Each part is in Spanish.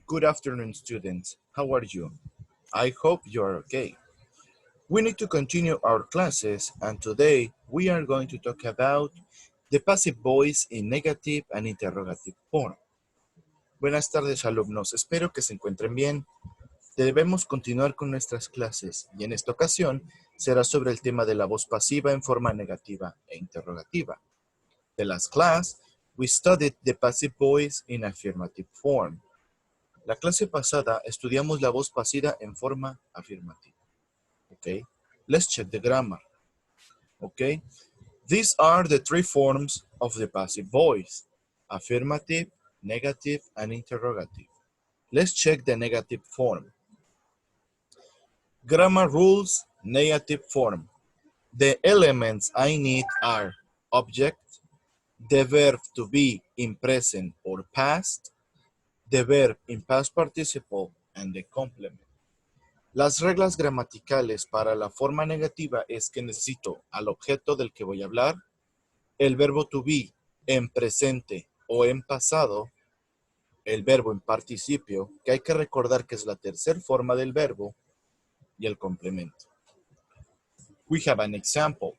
Good afternoon, students. How are you? I hope you're okay. We need to continue our classes, and today we are going to talk about the passive voice in negative and interrogative form. Buenas tardes, alumnos. Espero que se encuentren bien. Debemos continuar con nuestras clases y en esta ocasión será sobre el tema de la voz pasiva en forma negativa e interrogativa. The last class, we studied the passive voice in affirmative form. La clase pasada estudiamos la voz pasiva en forma afirmativa. Okay, let's check the grammar. Okay, these are the three forms of the passive voice: affirmative, negative, and interrogative. Let's check the negative form. Grammar rules, negative form. The elements I need are object, the verb to be in present or past, the verb in past participle, and the complement. Las reglas gramaticales para la forma negativa es que necesito al objeto del que voy a hablar, el verbo to be en presente o en pasado, el verbo en participio, que hay que recordar que es la tercera forma del verbo, y el complemento. We have an example.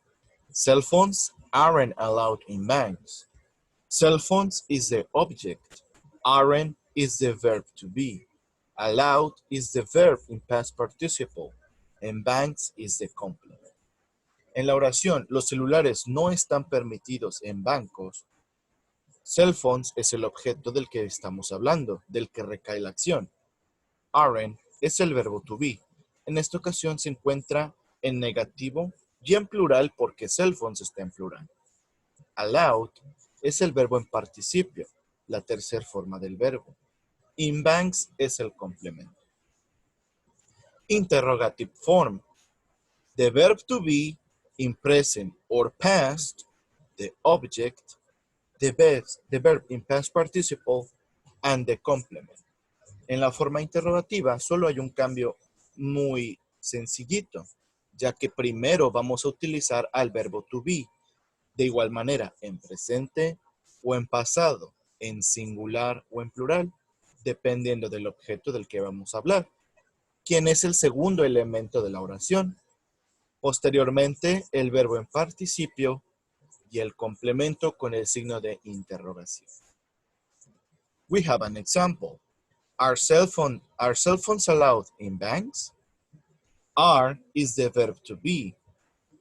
Cell phones aren't allowed in banks. Cell phones is the object. Aren't is the verb to be. Allowed is the verb in past participle. And banks is the complement. En la oración, los celulares no están permitidos en bancos. Cell phones es el objeto del que estamos hablando, del que recae la acción. Aren't es el verbo to be. En esta ocasión se encuentra en negativo y en plural porque cell phones está en plural. Allowed es el verbo en participio, la tercera forma del verbo. In banks es el complemento. Interrogative form. The verb to be in present or past, the object, the verb in past participle, and the complement. En la forma interrogativa solo hay un cambio muy sencillito, ya que primero vamos a utilizar al verbo to be. De igual manera, en presente o en pasado, en singular o en plural, dependiendo del objeto del que vamos a hablar, quien es el segundo elemento de la oración. Posteriormente, el verbo en participio y el complemento con el signo de interrogación. We have an example. Are cell phones allowed in banks? Are is the verb to be.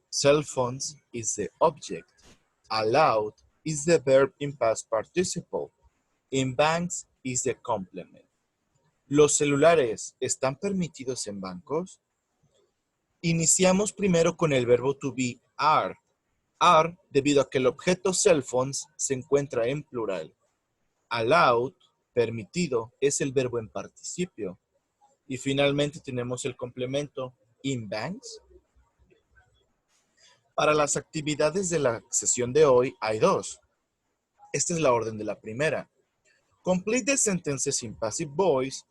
Cell phones is the object. Allowed is the verb in past participle. In banks is the complement. ¿Los celulares están permitidos en bancos? Iniciamos primero con el verbo to be are. Are debido a que el objeto cell phones se encuentra en plural. Allowed, permitido, es el verbo en participio. Y finalmente tenemos el complemento in banks. Para las actividades de la sesión de hoy hay dos. Esta es la orden de la primera. Complete the sentences in passive voice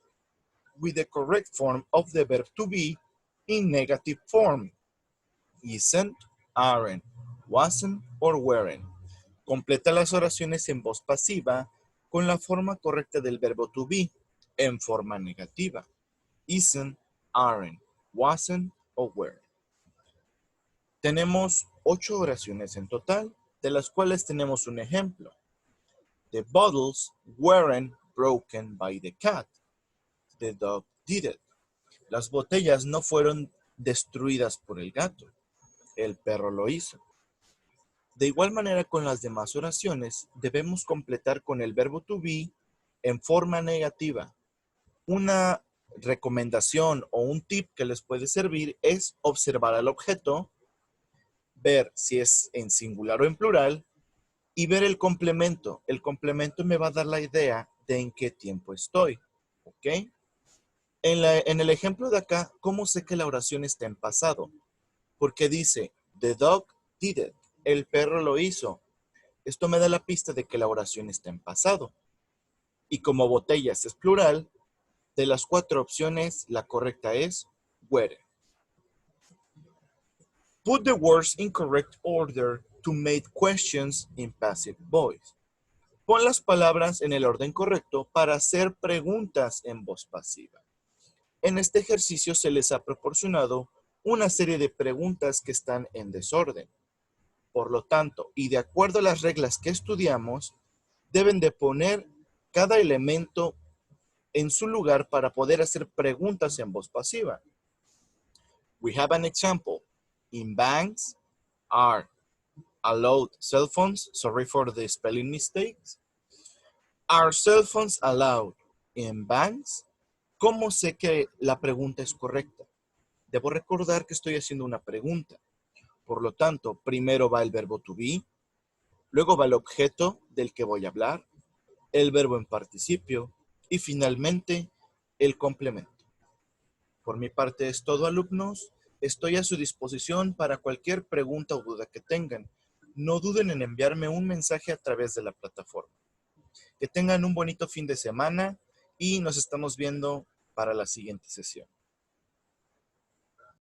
with the correct form of the verb to be in negative form. Isn't, aren't, wasn't, or weren't. Completa las oraciones en voz pasiva con la forma correcta del verbo to be en forma negativa. Isn't, aren't, wasn't, or weren't. Tenemos 8 oraciones en total, de las cuales tenemos un ejemplo. The bottles weren't broken by the cat. The dog did it. Las botellas no fueron destruidas por el gato. El perro lo hizo. De igual manera con las demás oraciones, debemos completar con el verbo to be en forma negativa. Una recomendación o un tip que les puede servir es observar al objeto, ver si es en singular o en plural y ver el complemento. El complemento me va a dar la idea de en qué tiempo estoy. ¿Ok? En el ejemplo de acá, ¿cómo sé que la oración está en pasado? Porque dice, the dog did it. El perro lo hizo. Esto me da la pista de que la oración está en pasado. Y como botellas es plural, de las 4 opciones, la correcta es were. Put the words in correct order to make questions in passive voice. Pon las palabras en el orden correcto para hacer preguntas en voz pasiva. En este ejercicio se les ha proporcionado una serie de preguntas que están en desorden. Por lo tanto, y de acuerdo a las reglas que estudiamos, deben de poner cada elemento en su lugar para poder hacer preguntas en voz pasiva. We have an example. In banks are allowed cell phones. Sorry for the spelling mistakes. Are cell phones allowed in banks? ¿Cómo sé que la pregunta es correcta? Debo recordar que estoy haciendo una pregunta. Por lo tanto, primero va el verbo to be, luego va el objeto del que voy a hablar, el verbo en participio y finalmente el complemento. Por mi parte es todo, alumnos. Estoy a su disposición para cualquier pregunta o duda que tengan. No duden en enviarme un mensaje a través de la plataforma. Que tengan un bonito fin de semana y nos estamos viendo para la siguiente sesión.